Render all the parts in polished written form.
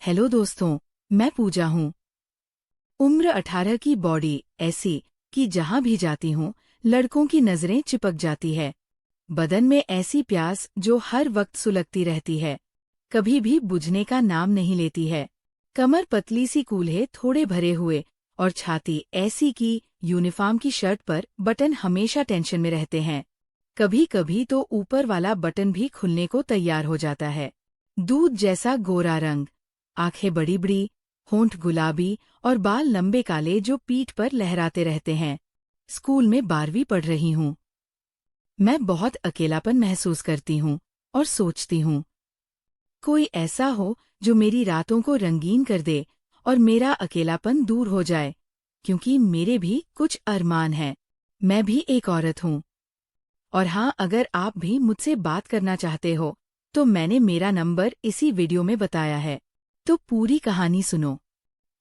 Hello दोस्तों, मैं पूजा हूँ। उम्र 18 की बॉडी ऐसी कि जहाँ भी जाती हूँ लड़कों की नजरें चिपक जाती है। बदन में ऐसी प्यास जो हर वक्त सुलगती रहती है, कभी भी बुझने का नाम नहीं लेती है। कमर पतली सी कूल्हे थोड़े भरे हुए और छाती ऐसी कि यूनिफॉर्म की शर्ट पर बटन हमेशा टेंशन में रहते हैं। कभी कभी तो ऊपर वाला बटन भी खुलने को तैयार हो जाता है। दूध जैसा गोरा रंग, आंखें बड़ी बड़ी, होंठ गुलाबी और बाल लंबे काले जो पीठ पर लहराते रहते हैं। स्कूल में 12वीं पढ़ रही हूँ। मैं बहुत अकेलापन महसूस करती हूँ और सोचती हूँ कोई ऐसा हो जो मेरी रातों को रंगीन कर दे और मेरा अकेलापन दूर हो जाए, क्योंकि मेरे भी कुछ अरमान हैं। मैं भी एक औरत हूँ। और हाँ, अगर आप भी मुझसे बात करना चाहते हो तो मैंने मेरा नंबर इसी वीडियो में बताया है। तो पूरी कहानी सुनो,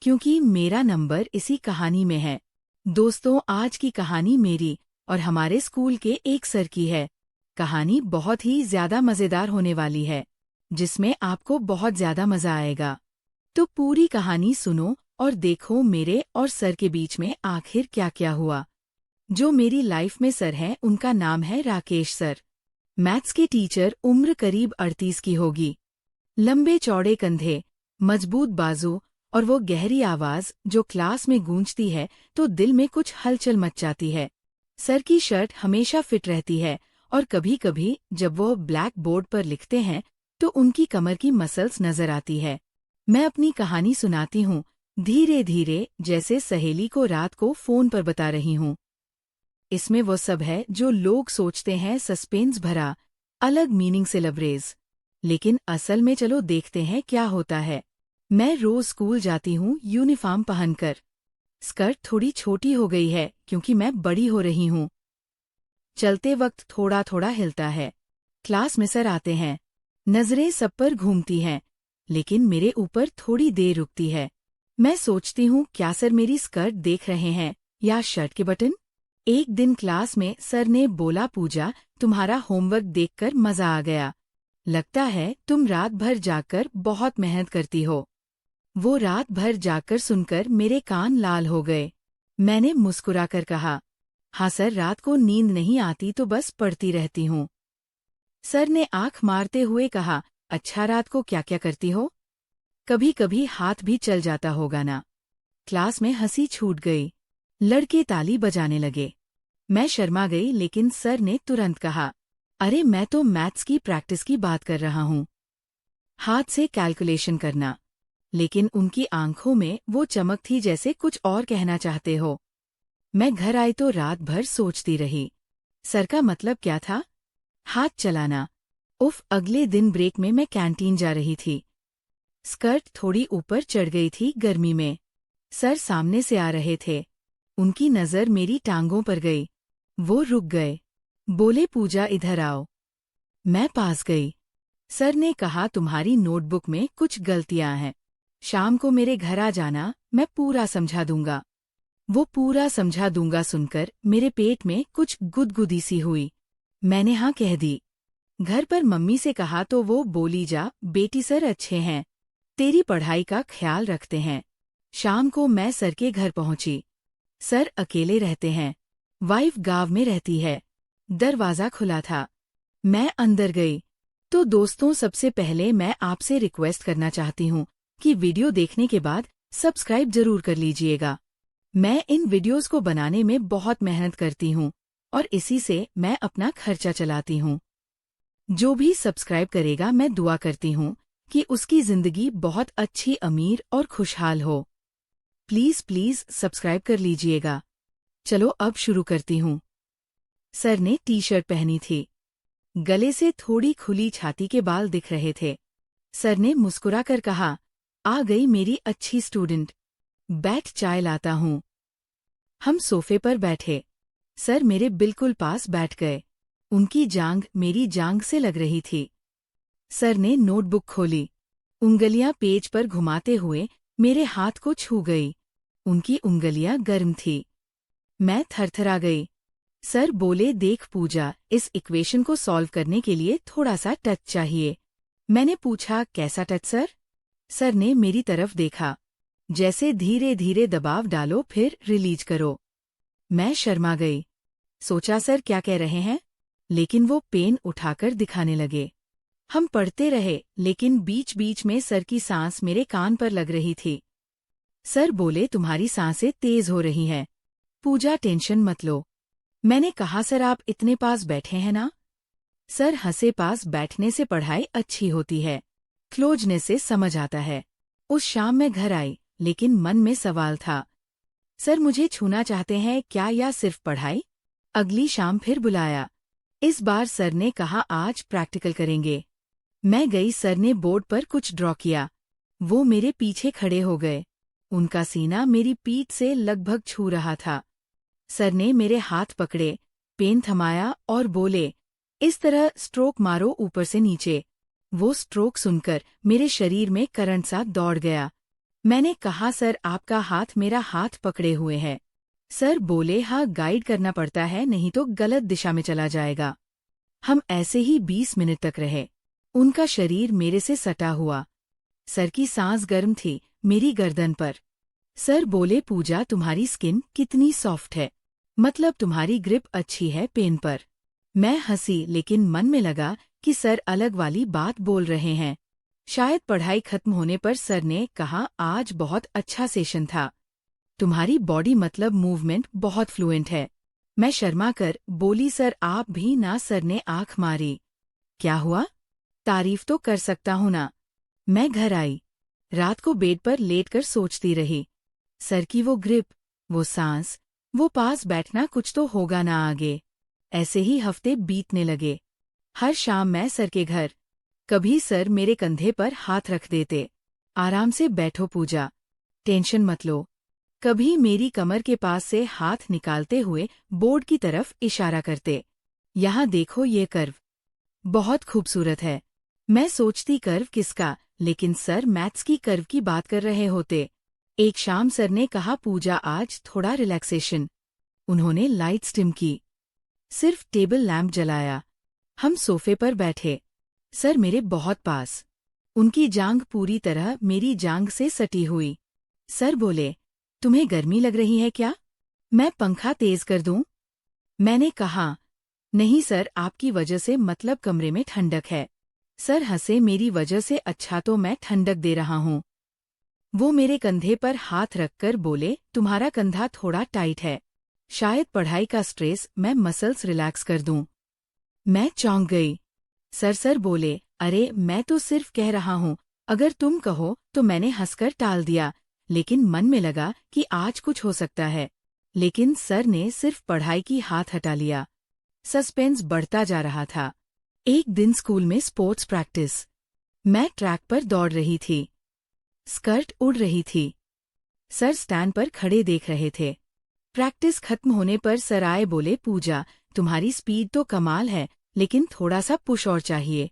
क्योंकि मेरा नंबर इसी कहानी में है। दोस्तों, आज की कहानी मेरी और हमारे स्कूल के एक सर की है। कहानी बहुत ही ज्यादा मजेदार होने वाली है, जिसमें आपको बहुत ज्यादा मजा आएगा। तो पूरी कहानी सुनो और देखो मेरे और सर के बीच में आखिर क्या क्या हुआ। जो मेरी लाइफ में सर हैं उनका नाम है राकेश सर। मैथ्स के टीचर, उम्र करीब 38 की होगी। लंबे चौड़े कंधे, मजबूत बाजू और वो गहरी आवाज जो क्लास में गूंजती है तो दिल में कुछ हलचल मच जाती है। सर की शर्ट हमेशा फिट रहती है और कभी कभी जब वो ब्लैक बोर्ड पर लिखते हैं तो उनकी कमर की मसल्स नजर आती है। मैं अपनी कहानी सुनाती हूँ धीरे धीरे, जैसे सहेली को रात को फोन पर बता रही हूँ। इसमें वो सब है जो लोग सोचते हैं सस्पेंस भरा, अलग मीनिंग से लवरेज, लेकिन असल में चलो देखते हैं क्या होता है। मैं रोज स्कूल जाती हूँ यूनिफॉर्म पहनकर। स्कर्ट थोड़ी छोटी हो गई है क्योंकि मैं बड़ी हो रही हूँ। चलते वक्त थोड़ा थोड़ा हिलता है। क्लास में सर आते हैं, नजरें सब पर घूमती हैं, लेकिन मेरे ऊपर थोड़ी देर रुकती है। मैं सोचती हूँ क्या सर मेरी स्कर्ट देख रहे हैं या शर्ट के बटन। एक दिन क्लास में सर ने बोला, पूजा, तुम्हारा होमवर्क देखकर मजा आ गया। लगता है तुम रात भर जागकर बहुत मेहनत करती हो। वो रात भर जागकर सुनकर मेरे कान लाल हो गए। मैंने मुस्कुराकर कहा, हाँ सर, रात को नींद नहीं आती तो बस पढ़ती रहती हूँ। सर ने आंख मारते हुए कहा, अच्छा, रात को क्या क्या करती हो? कभी कभी हाथ भी चल जाता होगा ना। क्लास में हंसी छूट गई। लड़के ताली बजाने लगे। मैं शर्मा गई, लेकिन सर ने तुरंत कहा, अरे मैं तो मैथ्स की प्रैक्टिस की बात कर रहा हूँ, हाथ से कैलकुलेशन करना। लेकिन उनकी आंखों में वो चमक थी जैसे कुछ और कहना चाहते हो। मैं घर आई तो रात भर सोचती रही, सर का मतलब क्या था? हाथ चलाना। उफ, अगले दिन ब्रेक में मैं कैंटीन जा रही थी। स्कर्ट थोड़ी ऊपर चढ़ गई थी गर्मी में। सर सामने से आ रहे थे। उनकी नजर मेरी टांगों पर गई। वो रुक गए। बोले, पूजा इधर आओ। मैं पास गई। सर ने कहा, तुम्हारी नोटबुक में कुछ गलतियां हैं। शाम को मेरे घर आ जाना, मैं पूरा समझा दूंगा। वो पूरा समझा दूंगा सुनकर मेरे पेट में कुछ गुदगुदी सी हुई। मैंने हाँ कह दी। घर पर मम्मी से कहा तो वो बोली, जा बेटी, सर अच्छे हैं, तेरी पढ़ाई का ख्याल रखते हैं। शाम को मैं सर के घर पहुंची। सर अकेले रहते हैं, वाइफ गांव में रहती है। दरवाजा खुला था। मैं अंदर गई। तो दोस्तों, सबसे पहले मैं आपसे रिक्वेस्ट करना चाहती हूँ कि वीडियो देखने के बाद सब्सक्राइब जरूर कर लीजिएगा। मैं इन वीडियोस को बनाने में बहुत मेहनत करती हूँ और इसी से मैं अपना खर्चा चलाती हूँ। जो भी सब्सक्राइब करेगा, मैं दुआ करती हूँ कि उसकी जिंदगी बहुत अच्छी, अमीर और खुशहाल हो। प्लीज प्लीज सब्सक्राइब कर लीजिएगा। चलो अब शुरू करती हूँ। सर ने टी शर्ट पहनी थी। गले से थोड़ी खुली छाती के बाल दिख रहे थे। सर ने मुस्कुराकर कहा, आ गई मेरी अच्छी स्टूडेंट, बैठ, चाय लाता हूँ। हम सोफे पर बैठे। सर मेरे बिल्कुल पास बैठ गए। उनकी जांघ मेरी जांघ से लग रही थी। सर ने नोटबुक खोली। उंगलियां पेज पर घुमाते हुए मेरे हाथ को छू गई। उनकी उंगलियां गर्म थी। मैं थरथरा गई। सर बोले, देख पूजा, इस इक्वेशन को सॉल्व करने के लिए थोड़ा सा टच चाहिए। मैंने पूछा, कैसा टच सर? सर ने मेरी तरफ देखा, जैसे धीरे धीरे दबाव डालो फिर रिलीज करो। मैं शर्मा गई। सोचा सर क्या कह रहे हैं, लेकिन वो पेन उठाकर दिखाने लगे। हम पढ़ते रहे, लेकिन बीच बीच में सर की सांस मेरे कान पर लग रही थी। सर बोले तुम्हारी सांसें तेज हो रही हैं। पूजा टेंशन मत लो। मैंने कहा सर आप इतने पास बैठे हैं ना। सर हंसे पास बैठने से पढ़ाई अच्छी होती है, क्लोजने से समझ आता है। उस शाम मैं घर आई, लेकिन मन में सवाल था। सर मुझे छूना चाहते हैं क्या या सिर्फ पढ़ाई? अगली शाम फिर बुलाया। इस बार सर ने कहा आज प्रैक्टिकल करेंगे। मैं गई, सर ने बोर्ड पर कुछ ड्रॉ किया। वो मेरे पीछे खड़े हो गए। उनका सीना मेरी पीठ से लगभग छू रहा था। सर ने मेरे हाथ पकड़े, पेन थमाया और बोले इस तरह स्ट्रोक मारो ऊपर से नीचे। वो स्ट्रोक सुनकर मेरे शरीर में करंट सा दौड़ गया। मैंने कहा सर आपका हाथ मेरा हाथ पकड़े हुए है। सर बोले हाँ गाइड करना पड़ता है, नहीं तो गलत दिशा में चला जाएगा। हम ऐसे ही 20 मिनट तक रहे। उनका शरीर मेरे से सटा हुआ। सर की सांस गर्म थी मेरी गर्दन पर। सर बोले पूजा तुम्हारी स्किन कितनी सॉफ्ट है, मतलब तुम्हारी ग्रिप अच्छी है पेन पर। मैं हंसी, लेकिन मन में लगा कि सर अलग वाली बात बोल रहे हैं। शायद पढ़ाई खत्म होने पर सर ने कहा आज बहुत अच्छा सेशन था, तुम्हारी बॉडी मतलब मूवमेंट बहुत फ्लुएंट है। मैं शर्मा कर बोली सर आप भी ना। सर ने आंख मारी। क्या हुआ? तारीफ तो कर सकता हूं ना। मैं घर आई। रात को बेड पर लेटकर सोचती रही। सर की वो ग्रिप, वो सांस, वो पास बैठना, कुछ तो होगा ना आगे। ऐसे ही हफ्ते बीतने लगे। हर शाम मैं सर के घर। कभी सर मेरे कंधे पर हाथ रख देते, आराम से बैठो पूजा, टेंशन मत लो। कभी मेरी कमर के पास से हाथ निकालते हुए बोर्ड की तरफ इशारा करते, यहाँ देखो ये कर्व बहुत खूबसूरत है। मैं सोचती कर्व किसका, लेकिन सर मैथ्स की कर्व की बात कर रहे होते। एक शाम सर ने कहा पूजा आज थोड़ा रिलैक्सेशन। उन्होंने लाइट्स डिम की, सिर्फ टेबल लैंप जलाया। हम सोफे पर बैठे, सर मेरे बहुत पास, उनकी जांघ पूरी तरह मेरी जांघ से सटी हुई। सर बोले तुम्हें गर्मी लग रही है क्या, मैं पंखा तेज कर दूं? मैंने कहा नहीं सर आपकी वजह से, मतलब कमरे में ठंडक है। सर हंसे, मेरी वजह से? अच्छा तो मैं ठंडक दे रहा हूँ। वो मेरे कंधे पर हाथ रखकर बोले तुम्हारा कंधा थोड़ा टाइट है, शायद पढ़ाई का स्ट्रेस, मैं मसल्स रिलैक्स कर दूं। मैं चौंक गई। सर बोले अरे मैं तो सिर्फ कह रहा हूँ, अगर तुम कहो तो। मैंने हंसकर टाल दिया, लेकिन मन में लगा कि आज कुछ हो सकता है। लेकिन सर ने सिर्फ पढ़ाई की हाथ हटा लिया। सस्पेंस बढ़ता जा रहा था। एक दिन स्कूल में स्पोर्ट्स प्रैक्टिस। मैं ट्रैक पर दौड़ रही थी, स्कर्ट उड़ रही थी। सर स्टैंड पर खड़े देख रहे थे। प्रैक्टिस खत्म होने पर सर आए, बोले पूजा तुम्हारी स्पीड तो कमाल है, लेकिन थोड़ा सा पुश और चाहिए।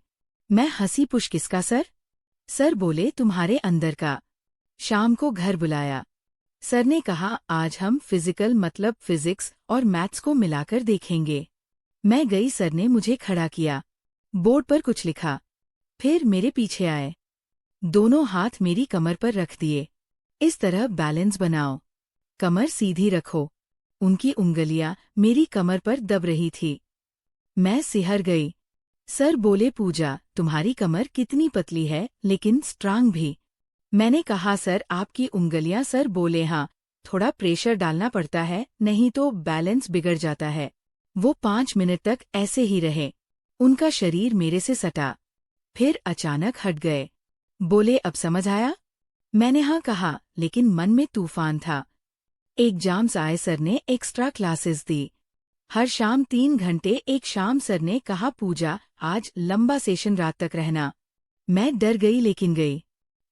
मैं हंसी, पुश किसका सर? सर बोले तुम्हारे अंदर का। शाम को घर बुलाया। सर ने कहा आज हम फिजिकल मतलब फिजिक्स और मैथ्स को मिलाकर देखेंगे। मैं गई, सर ने मुझे खड़ा किया, बोर्ड पर कुछ लिखा, फिर मेरे पीछे आए, दोनों हाथ मेरी कमर पर रख दिए। इस तरह बैलेंस बनाओ, कमर सीधी रखो। उनकी उंगलियां मेरी कमर पर दब रही थी। मैं सिहर गई। सर बोले पूजा तुम्हारी कमर कितनी पतली है, लेकिन स्ट्रांग भी। मैंने कहा सर आपकी उंगलियां। सर बोले हाँ, थोड़ा प्रेशर डालना पड़ता है, नहीं तो बैलेंस बिगड़ जाता है। वो 5 मिनट तक ऐसे ही रहे। उनका शरीर मेरे से सटा, फिर अचानक हट गए। बोले अब समझ आया? मैंने हाँ कहा, लेकिन मन में तूफान था। एग्जाम्स आए, सर ने एक्स्ट्रा क्लासेस दी। हर शाम 3 घंटे। एक शाम सर ने कहा पूजा आज लंबा सेशन, रात तक रहना। मैं डर गई, लेकिन गई।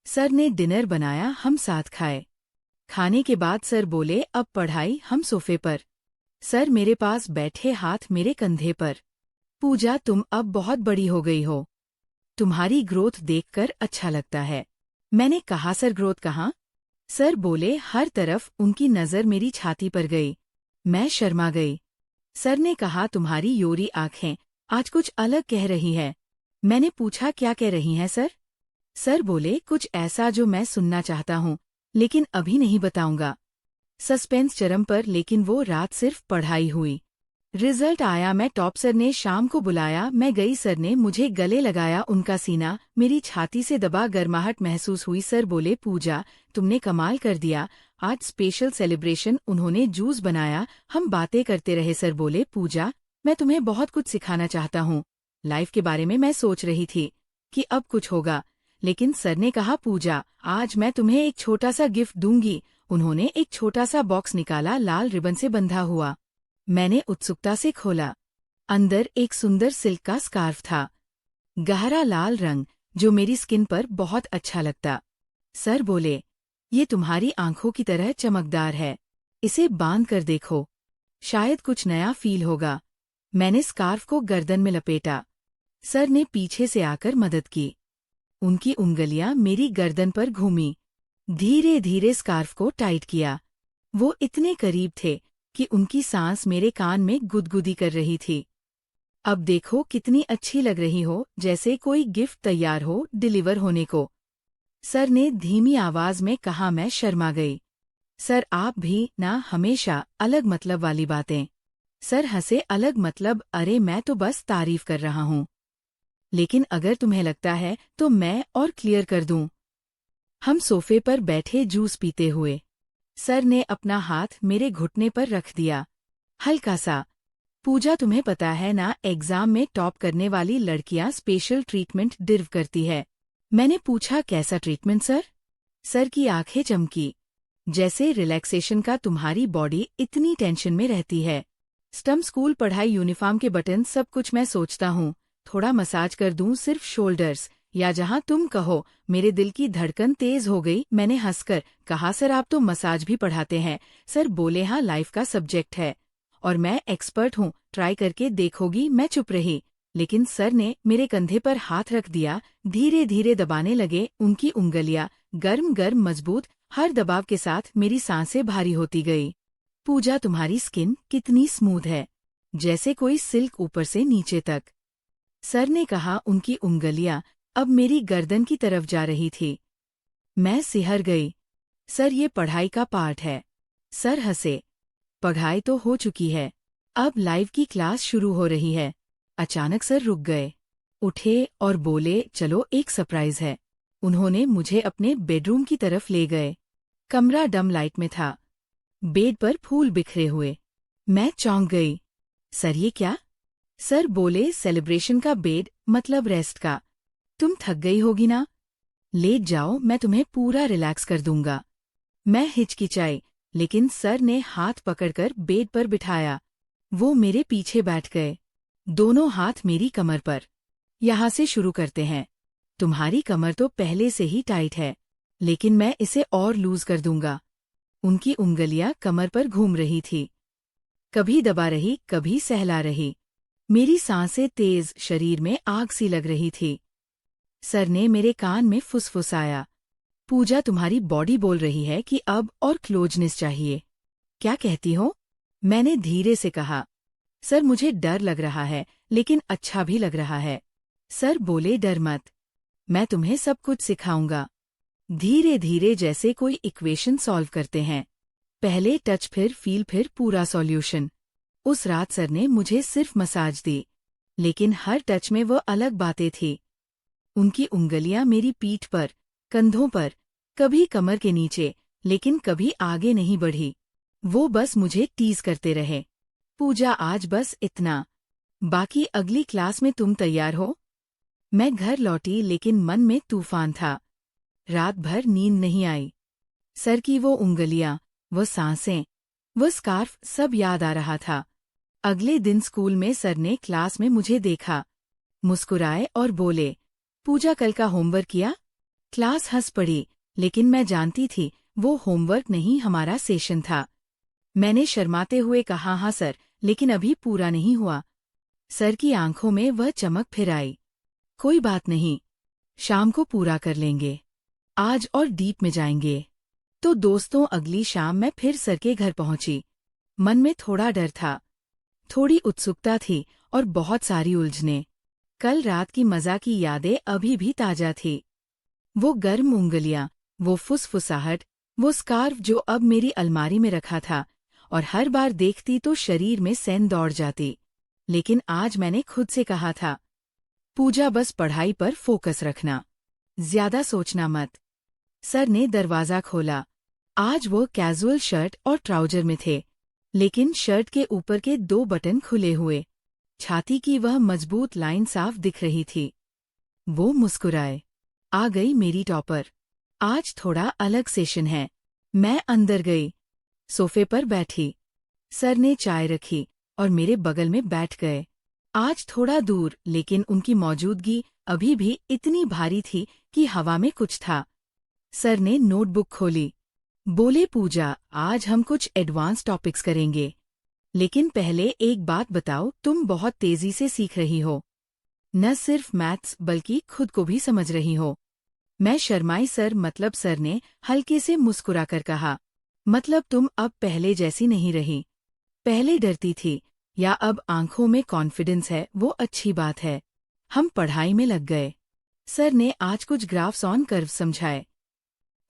सर ने डिनर बनाया, हम साथ खाए। खाने के बाद सर बोले अब पढ़ाई। हम सोफे पर, सर मेरे पास बैठे, हाथ मेरे कंधे पर। पूजा तुम अब बहुत बड़ी हो गई हो, तुम्हारी ग्रोथ देखकर अच्छा लगता है। मैंने कहा सर ग्रोथ कहाँ? सर बोले हर तरफ। उनकी नज़र मेरी छाती पर गई। मैं शर्मा गई। सर ने कहा तुम्हारी योरी आंखें आज कुछ अलग कह रही है। मैंने पूछा क्या कह रही हैं सर? सर बोले, कुछ ऐसा जो मैं सुनना चाहता हूँ, लेकिन अभी नहीं बताऊंगा। सस्पेंस चरम पर, लेकिन वो रात सिर्फ पढ़ाई हुई। रिजल्ट आया, मैं टॉप। सर ने शाम को बुलाया, मैं गई। सर ने मुझे गले लगाया, उनका सीना मेरी छाती से दबा, गर्माहट महसूस हुई। सर बोले, पूजा, तुमने कमाल कर दिया, आज स्पेशल सेलिब्रेशन। उन्होंने जूस बनाया, हम बातें करते रहे। सर बोले, पूजा, मैं तुम्हें बहुत कुछ सिखाना चाहता हूँ। लाइफ के बारे में मैं सोच रही थी कि अब कुछ होगा, लेकिन सर ने कहा, पूजा, आज मैं तुम्हें एक छोटा सा गिफ्ट दूंगी। उन्होंने एक छोटा सा बॉक्स निकाला, लाल रिबन से बंधा हुआ। मैंने उत्सुकता से खोला। अंदर एक सुंदर सिल्क का स्कार्फ था, गहरा लाल रंग, जो मेरी स्किन पर बहुत अच्छा लगता। सर बोले, ये तुम्हारी आंखों की तरह चमकदार है, इसे बांध कर देखो, शायद कुछ नया फील होगा। मैंने स्कार्फ को गर्दन में लपेटा। सर ने पीछे से आकर मदद की। उनकी उंगलियां मेरी गर्दन पर घूमी, धीरे धीरे स्कार्फ को टाइट किया। वो इतने करीब थे कि उनकी सांस मेरे कान में गुदगुदी कर रही थी। अब देखो कितनी अच्छी लग रही हो, जैसे कोई गिफ्ट तैयार हो डिलीवर होने को, सर ने धीमी आवाज में कहा। मैं शर्मा गई। सर, आप भी ना हमेशा अलग मतलब वाली बातें। सर हंसे, अलग मतलब? अरे मैं तो बस तारीफ कर रहा हूँ, लेकिन अगर तुम्हें लगता है तो मैं और क्लियर कर दूं। हम सोफे पर बैठे जूस पीते हुए। सर ने अपना हाथ मेरे घुटने पर रख दिया, हल्का सा। पूजा, तुम्हें पता है ना, एग्जाम में टॉप करने वाली लड़कियां स्पेशल ट्रीटमेंट डिर्व करती है। मैंने पूछा, कैसा ट्रीटमेंट सर? सर की आंखें चमकी, जैसे रिलैक्सेशन का। तुम्हारी बॉडी इतनी टेंशन में रहती है। स्टम, स्कूल, पढ़ाई, यूनिफॉर्म के बटन, सब कुछ। मैं सोचता हूँ थोड़ा मसाज कर दूं, सिर्फ शोल्डर्स या जहां तुम कहो। मेरे दिल की धड़कन तेज हो गई। मैंने हंसकर कहा, सर आप तो मसाज भी पढ़ाते हैं? सर बोले, हाँ, लाइफ का सब्जेक्ट है और मैं एक्सपर्ट हूँ, ट्राई करके देखोगी? मैं चुप रही, लेकिन सर ने मेरे कंधे पर हाथ रख दिया, धीरे धीरे दबाने लगे। उनकी उंगलियां गर्म गर्म, मजबूत, हर दबाव के साथ मेरी सांसें भारी होती गई। पूजा, तुम्हारी स्किन कितनी स्मूथ है, जैसे कोई सिल्क ऊपर से नीचे तक, सर ने कहा। उनकी उंगलियां अब मेरी गर्दन की तरफ जा रही थी। मैं सिहर गई। सर, ये पढ़ाई का पार्ट है। सर हंसे, पढ़ाई तो हो चुकी है, अब लाइव की क्लास शुरू हो रही है। अचानक सर रुक गए, उठे और बोले, चलो एक सरप्राइज है। उन्होंने मुझे अपने बेडरूम की तरफ ले गए। कमरा डम लाइट में था, बेड पर फूल बिखरे हुए। मैं चौंक गई। सर, ये क्या? सर बोले, सेलिब्रेशन का बेड, मतलब रेस्ट का। तुम थक गई होगी ना, लेट जाओ, मैं तुम्हें पूरा रिलैक्स कर दूंगा। मैं हिचकिचाई, लेकिन सर ने हाथ पकड़कर बेड पर बिठाया। वो मेरे पीछे बैठ गए, दोनों हाथ मेरी कमर पर। यहाँ से शुरू करते हैं। तुम्हारी कमर तो पहले से ही टाइट है, लेकिन मैं इसे और लूज कर दूंगा। उनकी उंगलियां कमर पर घूम रही थी, कभी दबा रही, कभी सहला रही। मेरी सांसें तेज, शरीर में आग सी लग रही थी। सर ने मेरे कान में फुसफुसाया, पूजा, तुम्हारी बॉडी बोल रही है कि अब और क्लोजनेस चाहिए। क्या कहती हो? मैंने धीरे से कहा। सर, मुझे डर लग रहा है, लेकिन अच्छा भी लग रहा है। सर बोले, डर मत, मैं तुम्हें सब कुछ सिखाऊंगा। धीरे धीरे, जैसे कोई इक्वेशन सॉल्व करते हैं, पहले टच, फिर फील, फिर पूरा सॉल्यूशन। उस रात सर ने मुझे सिर्फ मसाज दी, लेकिन हर टच में वो अलग बातें थी। उनकी उंगलियां मेरी पीठ पर, कंधों पर, कभी कमर के नीचे, लेकिन कभी आगे नहीं बढ़ी। वो बस मुझे टीज करते रहे। पूजा, आज बस इतना, बाकी अगली क्लास में तुम तैयार हो? मैं घर लौटी, लेकिन मन में तूफान था। रात भर नींद नहीं आई। सर की वो उंगलियां, वो सांसें, वो स्कार्फ, सब याद आ रहा था। अगले दिन स्कूल में सर ने क्लास में मुझे देखा, मुस्कुराए और बोले, पूजा, कल का होमवर्क किया? क्लास हंस पड़ी, लेकिन मैं जानती थी वो होमवर्क नहीं, हमारा सेशन था। मैंने शर्माते हुए कहा, हाँ सर, लेकिन अभी पूरा नहीं हुआ। सर की आंखों में वह चमक फिर आई। कोई बात नहीं, शाम को पूरा कर लेंगे, आज और डीप में जाएंगे। तो दोस्तों, अगली शाम मैं फिर सर के घर पहुंची। मन में थोड़ा डर था, थोड़ी उत्सुकता थी और बहुत सारी उलझने। कल रात की मजा की यादें अभी भी ताजा थी। वो गर्म उंगलियां, वो फुसफुसाहट, वो स्कार्फ जो अब मेरी अलमारी में रखा था, और हर बार देखती तो शरीर में सैन दौड़ जाती। लेकिन आज मैंने खुद से कहा था, पूजा बस पढ़ाई पर फोकस रखना, ज्यादा सोचना मत। सर ने दरवाजा खोला। आज वो कैजुअल शर्ट और ट्राउजर में थे, लेकिन शर्ट के ऊपर के 2 बटन खुले हुए। छाती की वह मजबूत लाइन साफ दिख रही थी। वो मुस्कुराए। आ गई मेरी टॉपर। आज थोड़ा अलग सेशन है। मैं अंदर गई। सोफे पर बैठी। सर ने चाय रखी और मेरे बगल में बैठ गए। आज थोड़ा दूर, लेकिन उनकी मौजूदगी अभी भी इतनी भारी थी कि हवा में कुछ था। सर ने नोटबुक खोली। बोले, पूजा, आज हम कुछ एडवांस टॉपिक्स करेंगे। लेकिन पहले एक बात बताओ, तुम बहुत तेजी से सीख रही हो। न सिर्फ मैथ्स बल्कि खुद को भी समझ रही हो। मैं शर्माई। सर, मतलब? सर ने हल्के से मुस्कुराकर कहा, मतलब तुम अब पहले जैसी नहीं रही। पहले डरती थी, या अब आंखों में कॉन्फिडेंस है, वो अच्छी बात है। हम पढ़ाई में लग गए। सर ने आज कुछ ग्राफ्स ऑन कर्व समझाए।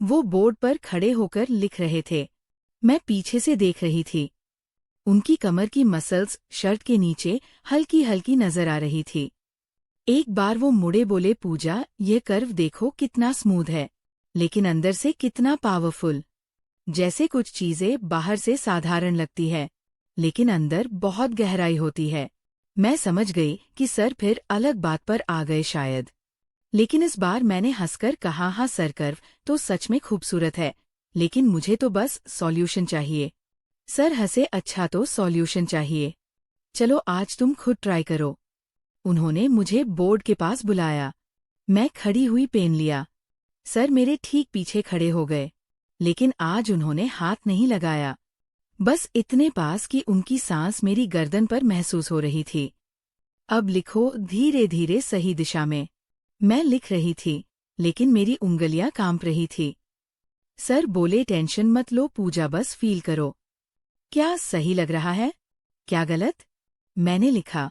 वो बोर्ड पर खड़े होकर लिख रहे थे। मैं पीछे से देख रही थी। उनकी कमर की मसल्स शर्ट के नीचे हल्की हल्की नजर आ रही थी। एक बार वो मुड़े, बोले, पूजा, ये कर्व देखो कितना स्मूथ है, लेकिन अंदर से कितना पावरफुल। जैसे कुछ चीजें बाहर से साधारण लगती है, लेकिन अंदर बहुत गहराई होती है। मैं समझ गई कि सर फिर अलग बात पर आ गए शायद। लेकिन इस बार मैंने हंसकर कहा, हाँ सर, कर्व तो सच में खूबसूरत है, लेकिन मुझे तो बस सॉल्यूशन चाहिए। सर हंसे, अच्छा तो सॉल्यूशन चाहिए, चलो आज तुम खुद ट्राई करो। उन्होंने मुझे बोर्ड के पास बुलाया। मैं खड़ी हुई, पेन लिया। सर मेरे ठीक पीछे खड़े हो गए, लेकिन आज उन्होंने हाथ नहीं लगाया, बस इतने पास कि उनकी सांस मेरी गर्दन पर महसूस हो रही थी। अब लिखो, धीरे धीरे सही दिशा में। मैं लिख रही थी, लेकिन मेरी उंगलियां कांप रही थी। सर बोले, टेंशन मत लो पूजा, बस फील करो। क्या सही लग रहा है, क्या गलत? मैंने लिखा,